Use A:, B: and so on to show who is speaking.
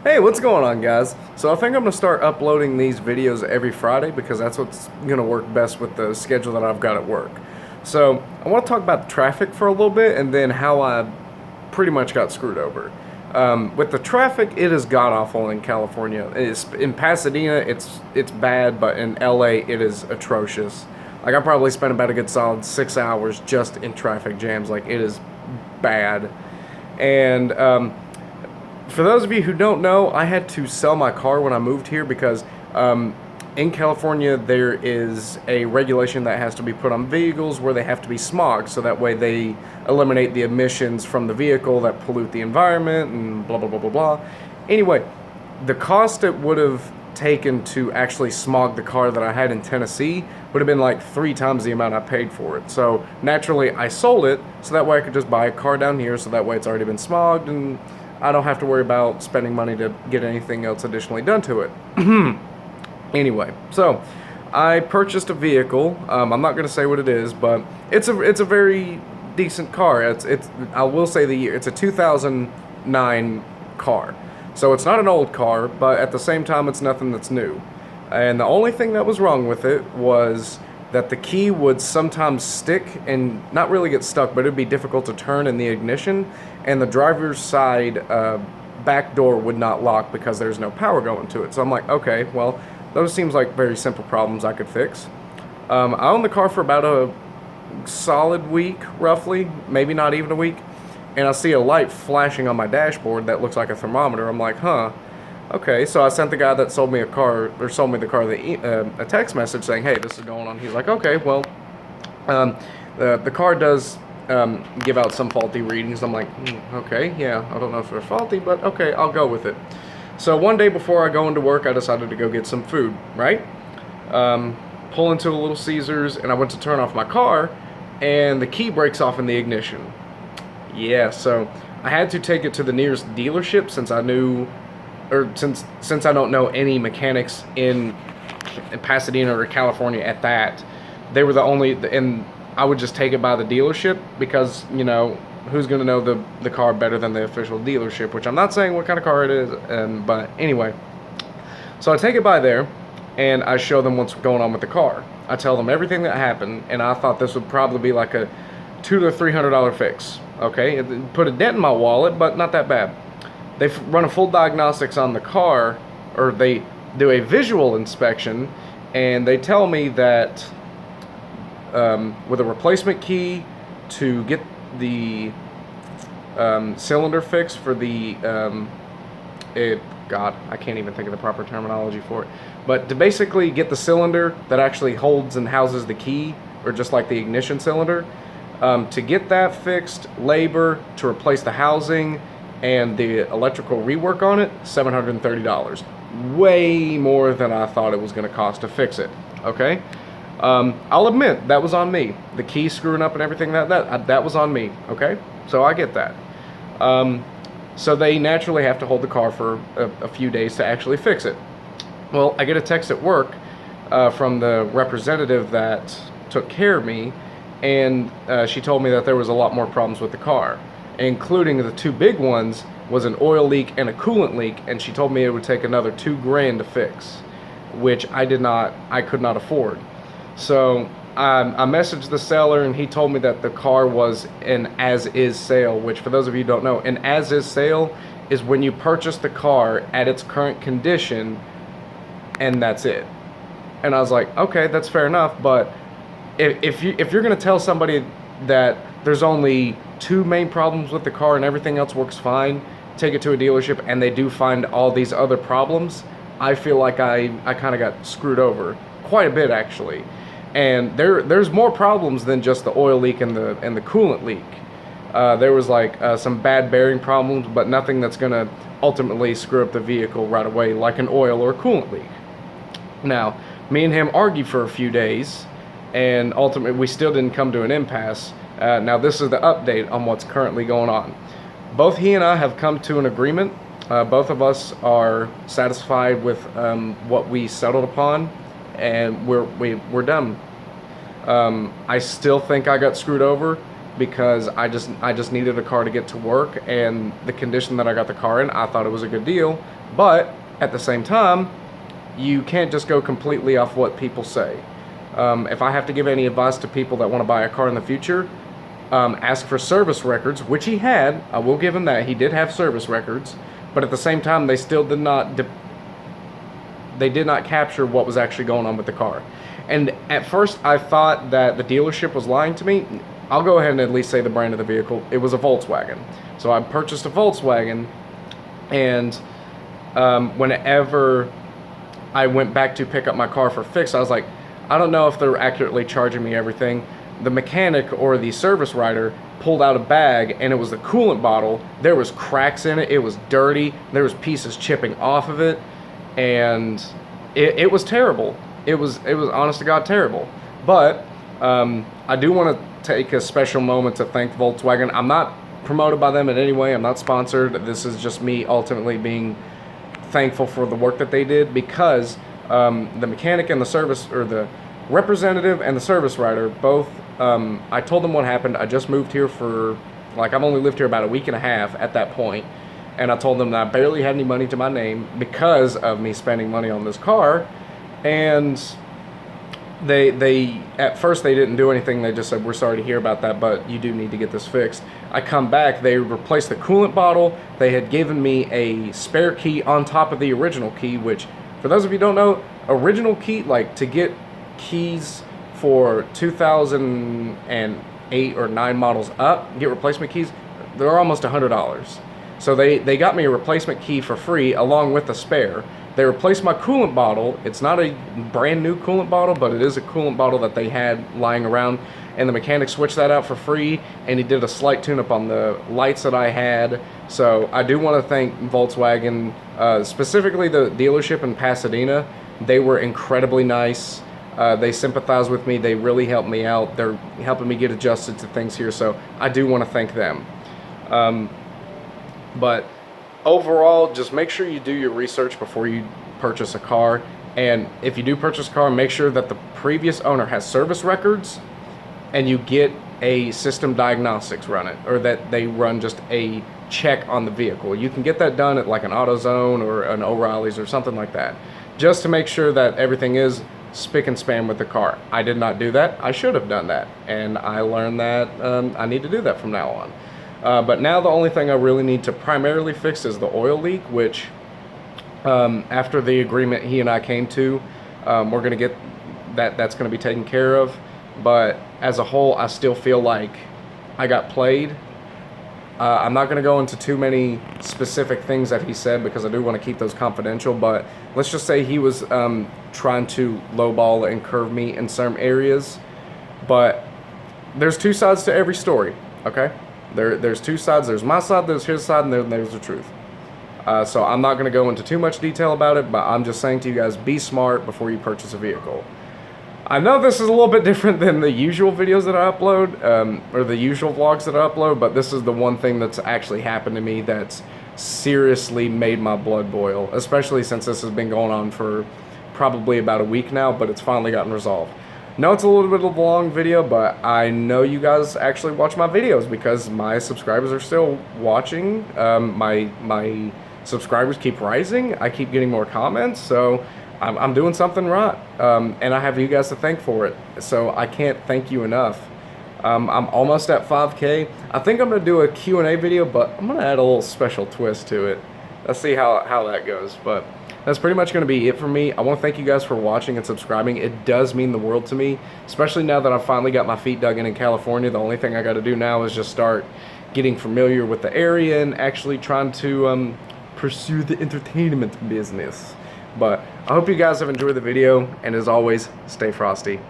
A: Hey, what's going on, guys? So I think I'm going to start uploading these videos every Friday because that's what's going to work best with the schedule that I've got at work. So I want to talk about traffic for a little bit and then how I pretty much got screwed over. With the traffic, it is god awful in California. In Pasadena, it's bad, but in LA, it is atrocious. Like I probably spent about a good solid 6 hours just in traffic jams. Like it is bad, and for those of you who don't know, I had to sell my car when I moved here because in California there is a regulation that has to be put on vehicles where they have to be smogged, so that way they eliminate the emissions from the vehicle that pollute the environment and blah blah blah blah blah. Anyway, the cost it would have taken to actually smog the car that I had in Tennessee would have been like 3 times the amount I paid for it. So naturally I sold it so that way I could just buy a car down here, so that way it's already been smogged and I don't have to worry about spending money to get anything else additionally done to it. Anyway, so I purchased a vehicle. I'm not going to say what it is, but it's a very decent car. It's I will say the year. It's a 2009 car, so it's not an old car, but at the same time, it's nothing that's new. And the only thing that was wrong with it was that the key would sometimes stick and not really get stuck, but it'd be difficult to turn in the ignition, and the driver's side back door would not lock because there's no power going to it. So I'm like, okay, well, those seems like very simple problems I could fix. I owned the car for about a solid week, roughly, maybe not even a week, and I see a light flashing on my dashboard that looks like a thermometer. I'm like, huh. Okay, so I sent the guy that sold me the car, a text message saying, "Hey, this is going on." He's like, "Okay, well, the car does give out some faulty readings." I'm like, "Okay, yeah, I don't know if they're faulty, but okay, I'll go with it." So one day before I go into work, I decided to go get some food. Right, pull into a Little Caesars, and I went to turn off my car, and the key breaks off in the ignition. Yeah, so I had to take it to the nearest dealership since I knew. Or since I don't know any mechanics in Pasadena or California at that, they were the only, and I would just take it by the dealership because, you know, who's going to know the car better than the official dealership, which I'm not saying what kind of car it is, but anyway. So I take it by there, and I show them what's going on with the car. I tell them everything that happened, and I thought this would probably be like a $200 to $300 fix, okay? It put a dent in my wallet, but not that bad. They run a full diagnostics on the car, or they do a visual inspection, and they tell me that with a replacement key to get the cylinder fixed for the God, I can't even think of the proper terminology for it, but to basically get the cylinder that actually holds and houses the key, or just like the ignition cylinder, to get that fixed, labor to replace the housing and the electrical rework on it, $730. Way more than I thought it was going to cost to fix it. Okay, I'll admit that was on me. The key screwing up and everything that was on me. Okay, so I get that. So they naturally have to hold the car for a few days to actually fix it. Well, I get a text at work from the representative that took care of me, and she told me that there was a lot more problems with the car, including the two big ones was an oil leak and a coolant leak, and she told me it would take another $2,000 to fix, which I could not afford. So I messaged the seller, and he told me that the car was an as-is sale, which for those of you who don't know, an as-is sale is when you purchase the car at its current condition, and that's it. And I was like, okay, that's fair enough, but if you're going to tell somebody that there's only two main problems with the car and everything else works fine, take it to a dealership and they do find all these other problems, I feel like I kind of got screwed over quite a bit, actually. And there's more problems than just the oil leak and the coolant leak. There was like some bad bearing problems, but nothing that's going to ultimately screw up the vehicle right away, like an oil or coolant leak. Now, me and him argued for a few days, and ultimately we still didn't come to an impasse. Now this is the update on what's currently going on. Both he and I have come to an agreement. Both of us are satisfied with what we settled upon, and we're done. I still think I got screwed over, because I just needed a car to get to work, and the condition that I got the car in, I thought it was a good deal. But at the same time, you can't just go completely off what people say. If I have to give any advice to people that want to buy a car in the future, ask for service records, which he had. I will give him that. He did have service records, but at the same time, they still did not capture what was actually going on with the car. And at first, I thought that the dealership was lying to me. I'll go ahead and at least say the brand of the vehicle. It was a Volkswagen. So I purchased a Volkswagen, and whenever I went back to pick up my car for fix, I was like, I don't know if they're accurately charging me everything. The mechanic or the service writer pulled out a bag, and it was the coolant bottle. There was cracks in it. It was dirty. There was pieces chipping off of it, and it was terrible. It was honest to God terrible. But I do want to take a special moment to thank Volkswagen. I'm not promoted by them in any way. I'm not sponsored. This is just me ultimately being thankful for the work that they did, because the mechanic and the service, or the representative and the service writer, both, I told them what happened. I just moved here for, like, I've only lived here about a week and a half at that point, and I told them that I barely had any money to my name because of me spending money on this car. And they at first they didn't do anything. They just said, we're sorry to hear about that, but you do need to get this fixed. I come back, they replaced the coolant bottle. They had given me a spare key on top of the original key, which, for those of you who don't know, original key, like, to get keys for 2008 or 9 models up, get replacement keys, they're almost $100. So they got me a replacement key for free along with a spare. They replaced my coolant bottle. It's not a brand new coolant bottle, but it is a coolant bottle that they had lying around, and the mechanic switched that out for free, and he did a slight tune-up on the lights that I had. So I do want to thank Volkswagen, specifically the dealership in Pasadena. They were incredibly nice. They sympathize with me. They really helped me out. They're helping me get adjusted to things here, so I do want to thank them. But overall, just make sure you do your research before you purchase a car. And if you do purchase a car, make sure that the previous owner has service records, and you get a system diagnostics run it, or that they run just a check on the vehicle. You can get that done at like an AutoZone or an O'Reilly's or something like that, just to make sure that everything is spick and span with the car. I did not do that. I should have done that, and I learned that I need to do that from now on. But now the only thing I really need to primarily fix is the oil leak, which after the agreement he and I came to, we're going to get that's going to be taken care of. But as a whole, I still feel like I got played. I'm not going to go into too many specific things that he said, because I do want to keep those confidential, but let's just say he was trying to lowball and curve me in some areas. But there's two sides to every story, okay? There's two sides. There's my side, there's his side, and there's the truth. So I'm not going to go into too much detail about it, but I'm just saying to you guys, be smart before you purchase a vehicle. I know this is a little bit different than the usual videos that I upload, or the usual vlogs that I upload, but this is the one thing that's actually happened to me that's seriously made my blood boil, especially since this has been going on for probably about a week now, but it's finally gotten resolved. No, it's a little bit of a long video, but I know you guys actually watch my videos because my subscribers are still watching. My subscribers keep rising. I keep getting more comments, so I'm doing something right, and I have you guys to thank for it, so I can't thank you enough. I'm almost at 5K. I think I'm going to do a Q&A video, but I'm going to add a little special twist to it. Let's see how that goes, but that's pretty much going to be it for me. I want to thank you guys for watching and subscribing. It does mean the world to me, especially now that I've finally got my feet dug in California. The only thing I got to do now is just start getting familiar with the area and actually trying to pursue the entertainment business. But I hope you guys have enjoyed the video, and as always, stay frosty.